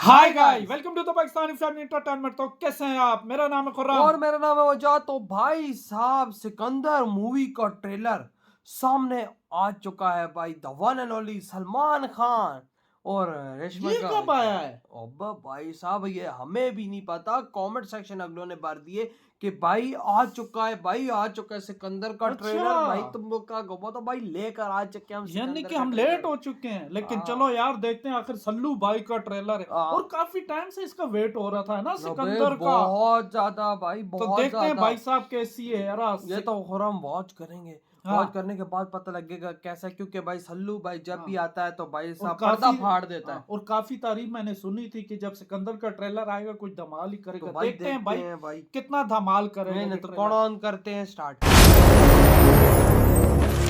Hi guys, welcome to the Pakistani family entertainment. तो कैसे हैं आप? मेरा नाम है खुर्रम और मेरा नाम है वजह। तो भाई साहब सिकंदर मूवी का ट्रेलर सामने आ चुका है भाई। The one and only Salman Khan और रेशमा ये का। कब आया है? अब भाई साहब ये हमें भी नहीं पता। कमेंट सेक्शन अगलों ने भर दिए कि भाई आ चुका है, भाई आ चुका है सिकंदर का ट्रेलर। भाई तुम लोग का गो तो भाई लेकर आ चुके हैं हम यानी सिकंदर कि का हम ट्रेलर। लेट हो चुके हैं, लेकिन हाँ। चलो यार देखते हैं। आखिर सल्लू भाई का ट्रेलर है हाँ। और काफी टाइम से इसका वेट हो रहा था ना अबे सिकंदर का। बहुत ज्यादा भाई, तो बहुत देखते हैं ज्यादा। भाई साहब कैसी है यार। ये तो खुरम वॉच करेंगे। हाँ। वॉच करने के बाद पता लगेगा कैसा, क्योंकि भाई सल्लू भाई जब भी आता है तो भाई और साहब पर्दा काफी फाड़ देता है। और काफी तारीफ मैंने सुनी थी कि जब सिकंदर का ट्रेलर आएगा कुछ धमाल ही तो करेगा। भाई देखते हैं भाई भाई कितना धमाल करेगा नहीं ये तो ट्रेलर। कौन ऑन करते हैं स्टार्ट।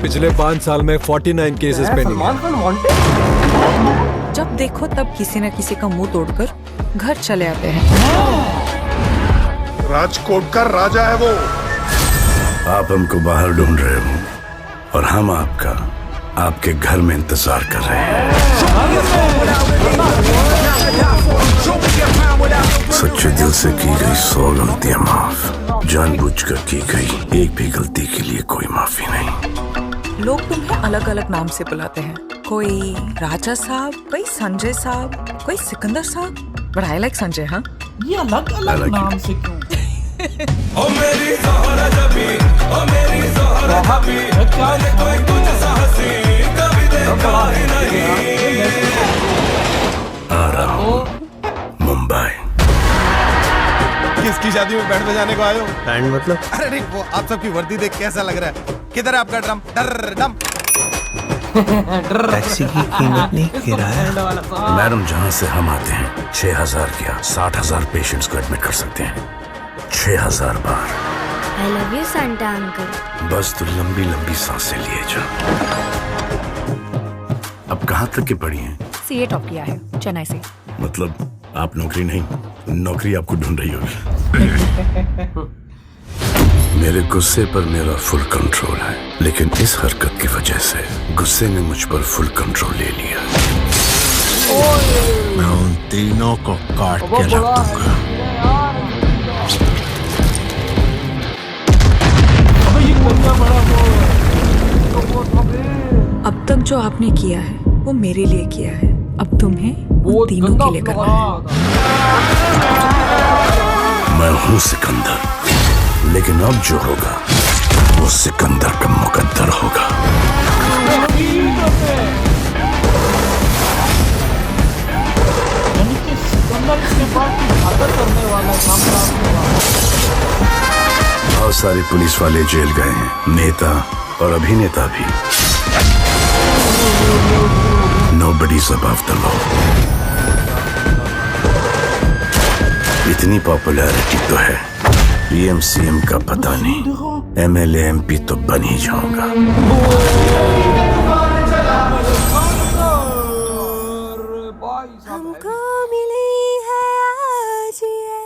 पिछले 5 साल में 49 केसेस पेंडिंग हैं। सलमान खान वांटेड। जब देखो तब किसी न किसी का मुंह तोड़कर घर चले आते हैं। राजकोट का राजा है वो। आप हमको बाहर ढूंढ रहे हो और हम आपके घर में इंतजार कर रहे हैं। सच्चे दिल से की गई 100 गलतियां माफ, जानबूझकर की गई एक भी गलती के लिए कोई माफी नहीं। लोग तुम्हें अलग अलग नाम से बुलाते हैं। कोई राजा साहब, कोई संजय साहब, कोई सिकंदर साहब। But I like Sanjay. हाँ, ये अलग अलग like नाम से क्यों? ओ मेरी ज़ोहरा जबी, ओ मेरी ज़ोहरा जबी, मैंने कोई तुझसे हंसी कभी देखा ही नहीं। आ रहा हूँ मुंबई। किसकी शादी में बैंड बजाने को आए हो? बैंड मतलब? अरे नहीं, वो आप सबकी वर्दी देख कैसा लग रहा है? किधर है आपका ड्रम? डर डम। टैक्सी की कीमत नहीं, किराया। मैडम, जहाँ से हम आते हैं 6000 क्या 60,000 पेशेंट्स को एडमिट कर सकते हैं 6000 बार। I love you, Santa uncle. बस तू लंबी लंबी सांसें लिए जा। अब कहाँ तक की पढ़ी हैं? सीए टॉप किया है चेन्नई से। मतलब आप नौकरी नहीं, नौकरी आपको ढूंढ रही होगी। मेरे गुस्से पर मेरा फुल कंट्रोल है, लेकिन इस हरकत की वजह से गुस्से ने मुझ पर फुल कंट्रोल ले लिया। मैं उन तीनों को काट के रख दूंगा। अब तक जो आपने किया है वो मेरे लिए किया है। अब तुम्हें उन तीनों के लिए करना है। मैं हूँ सिकंदर, लेकिन अब जो होगा वो सिकंदर का मुकद्दर होगा। यानी कि सिकंदर इसके बाद की हरकत करने वाला बहुत सारे पुलिस वाले जेल गए हैं, नेता और अभिनेता भी। Nobody's above the law। इतनी पॉपुलैरिटी तो है, पीएम सीएम का पता नहीं, एमएलए एमपी तो बन ही जाऊंगा। हमको मिली है आज ये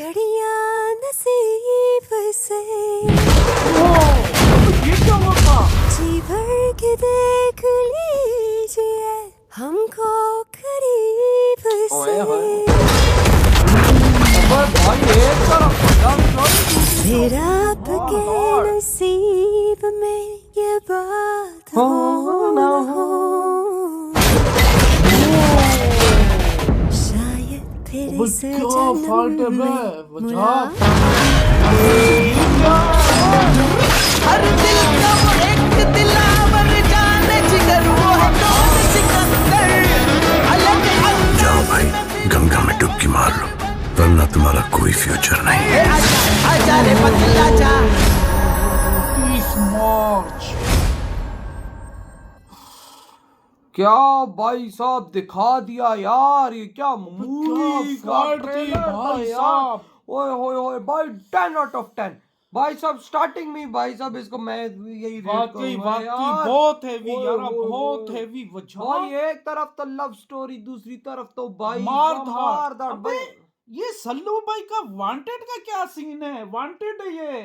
घड़ियां नसीब से। जी भर के देख लीजिए हमको करीब से। फिर आपके नसीब में ये बात हो ना हो, शायद फिर इस जन्म में मुलाकात। हर दिल का वो एक दिलावर जाने जिगर, वो है कौन सिकंदर। अलग अलग जाओ भाई, गंगा में डुबकी मार लो, वरना तुम्हारा कोई फ्यूचर नहीं। आजा रे बदला जा। 30 मार्च। क्या भाई साहब दिखा दिया यार। ये क्या मूवी का फाइट थी ट्रेलर था भाई यार। साहब। ओए होए होए भाई 10 आउट ऑफ 10 भाई साहब। स्टार्टिंग में भाई साहब इसको मैं यही रेट वाकई करूंगा वाकई यार। बहुत हेवी ओए यार, होए बहुत होए। हेवी भाई एक तरफ तो लव स्टोरी, दूसरी तरफ तो भाई मार धाड़ अबे भाई। ये सल्लू भाई का वांटेड का क्या सीन है? वांटेड है ये।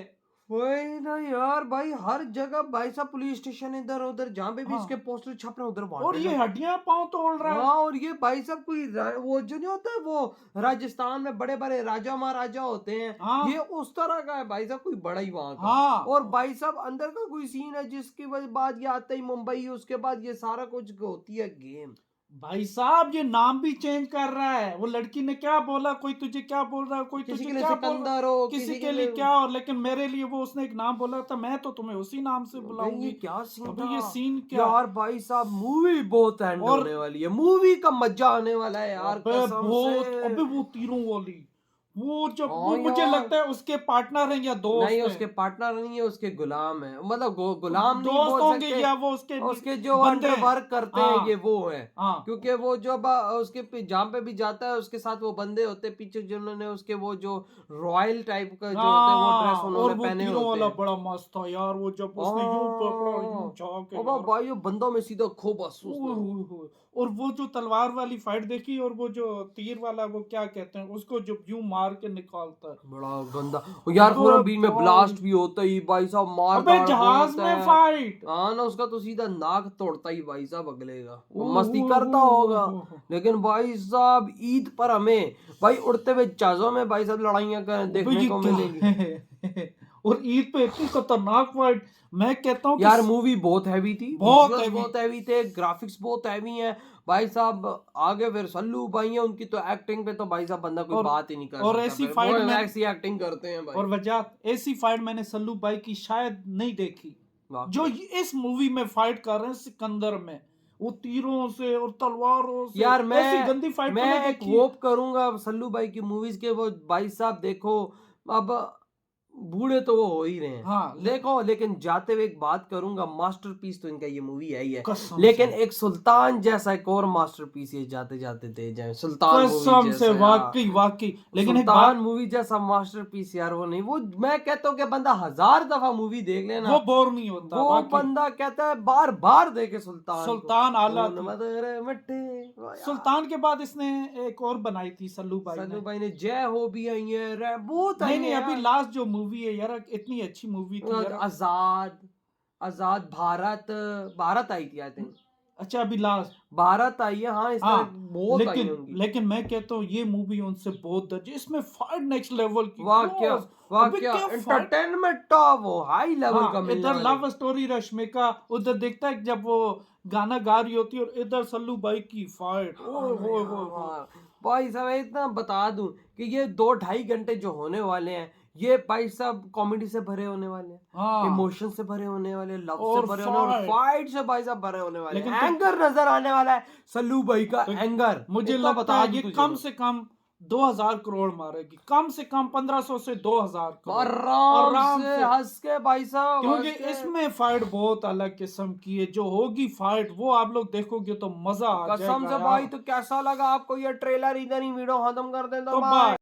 वही ना यार भाई, हर जगह भाई साहब पुलिस स्टेशन इधर उधर जहाँ पे भी हाँ। इसके पोस्टर छप रहे हैं उधर और ये हड्डियां पांव तोड़ रहा है। हाँ, और ये भाई साहब कोई वो जो नहीं होता है वो राजस्थान में बड़े बड़े राजा महाराजा होते हैं, हाँ। ये उस तरह का है भाई साहब, कोई बड़ा ही वहां का। हाँ। और भाई साहब अंदर का कोई सीन है जिसकी बाद ये आता ही मुंबई, उसके बाद ये सारा कुछ होती है गेम। भाई साहब ये नाम भी चेंज कर रहा है। वो लड़की ने क्या बोला, कोई तुझे क्या बोल रहा है, कोई किसी तुझे के लिए क्या बोल रहा है, सिकंदर हो, किसी के लिए क्या, और लेकिन मेरे लिए वो उसने एक नाम बोला था, मैं तो तुम्हें उसी नाम से भाई बुलाऊंगी। ये क्या सीन अबे था? ये सीन क्या? यार भाई साहब मूवी बहुत एंड और- होने वाली है, मूवी का मजा आने वाला है यार अबे कसम बहुत, से। अबे वो तीरों वाली, वो जो हाँ वो मुझे यार। लगता है उसके पार्टनर हैं या दोस्त नहीं हैं। उसके पार्टनर नहीं है, उसके गुलाम है, मतलब गुलाम नहीं दोस्त बोल होंगे सकते, या वो उसके उसके जो बंदे अंडर हैं। वर्क करते हैं हाँ। ये वो है। हाँ। क्योंकि वो जब उसके जहाँ पे भी जाता है उसके साथ वो बंदे होते हैं पीछे, जिन्होंने उसके वो जो रॉयल टाइप का जो होता है वो ड्रेस हाँ, और उन्होंने वो पहने तीरों होते वाला हैं। बड़ा मस्त था यार, वो जब उसने यूं पकड़ा यूं झाके अबे यार। भाई ये बंदों में सीधा खोबस ओह, ओह, ओह। और वो जो तलवार वाली फाइट देखी, और वो जो तीर वाला वो क्या कहते हैं उसको, जो यूं मार के निकालता है। बड़ा गंदा। और यार पूरा बीच में भाई। ब्लास्ट भी होता ही भाई साहब, मार अबे धाड़ जहाज होता में है। फाइट। हाँ ना, उसका तो सीधा नाक तोड़ता ही भाई साहब अगले का, वो ओह, मस्ती ओह, करता ओह, होगा। ओह, ओह। लेकिन भाई साहब ईद पर हमें भाई उड़ते हुए जहाजों में भाई साहब लड़ाइयाँ देखने ये को क्या मिलेंगी। है? और ईद पे इतनी खतरनाक फाइट, मैं कहता हूँ कि यार मूवी बहुत हैवी थी, बहुत visuals heavy। बहुत हैवी थे, ग्राफिक्स बहुत हैवी हैं भाई साहब। आगे फिर सल्लू भाई हैं, उनकी तो एक्टिंग पे तो भाई साहब बंदा कोई और- बात ही नहीं कर और सकता ऐसी फिर। fight वो में- ऐसी एक्टिंग करते हैं भाई। और वजह ऐसी फाइट मैंने सल्लू भाई की शायद नहीं देखी, वाह। जो इस मूवी में फाइट कर रहे हैं सिकंदर में, वो तीरों से और तलवारों से। यार ऐसी गंदी फाइट मैं एक देखी है। होप करूंगा सल्लू भाई की मूवीज के, वो भाई साहब देखो अब बूढ़े तो वो हो ही रहे हैं, हाँ, देखो लेकिन जाते हुए एक बात करूंगा, मास्टरपीस तो इनका ये मूवी है ही है, कसम लेकिन से। एक सुल्तान जैसा एक और मास्टरपीस ये जाते जाते दे जाए। सुल्तान कसम मूवी से जैसा यार। वाकई वाकई। लेकिन एक सुल्तान बात, मूवी जैसा मास्टरपीस यार वो नहीं, वो मैं कहता हूँ कि बंदा 1000 दफा मूवी देख लेना वो बोर नहीं होता वो वाकई। बंदा कहता है बार बार देखे सुल्तान को। सुल्तान आला खून थी। मदर मिट्टी। सुल्तान के बाद इसने एक और बनाई थी सल्लू भाई सल्लू ने। भाई ने जय हो भी आई है, बहुत आई नहीं है अभी यार। लास्ट जो मूवी है यार, इतनी अच्छी मूवी थी यार। आजाद, आजाद भारत, भारत आई थी आई थिंक। अच्छा अभी लास्ट भारत आई है, हाँ इस हाँ, तरह बहुत आई लेकिन होंगी। लेकिन मैं कहता हूँ ये मूवी उनसे बहुत दर्ज, इसमें फाइट नेक्स्ट लेवल की। वाह क्या, वाह अबे क्या क्या fight- एंटरटेनमेंट टॉप, वो हाई लेवल का हाँ, मिलने इधर वाला लव स्टोरी रश्मिका, उधर देखता है जब वो गाना गा रही होती है, और इधर सल्लू भाई की फाइट। ओह हो हो। हाँ, भाई साहब इतना बता दूं कि ये 2-2.5 घंटे जो होने वाले हैं, ये भाई साहब कॉमेडी से भरे होने वाले हैं, हाँ, इमोशन से भरे होने वाले, लव से और भरे होने वाले, fight। फाइट से भाई साहब भरे होने वाले, लेकिन तुम- एंगर नजर आने वाला है सल्लू भाई का, तो एंगर मुझे इतना लगता है दूं ये तुझे कम मैं। से कम 2000 करोड़ मारेगी, कम से कम 1500 से 2000 करोड़ आराम से हंस के भाई साहब, क्योंकि हंस के। इसमें फाइट बहुत अलग किस्म की है। जो होगी फाइट वो आप लोग देखोगे तो मजा आ कसम जाएगा से यार। भाई, तो कैसा लगा आपको ये ट्रेलर? इधर ही वीडियो खत्म कर दे तो तो बाय। बाय।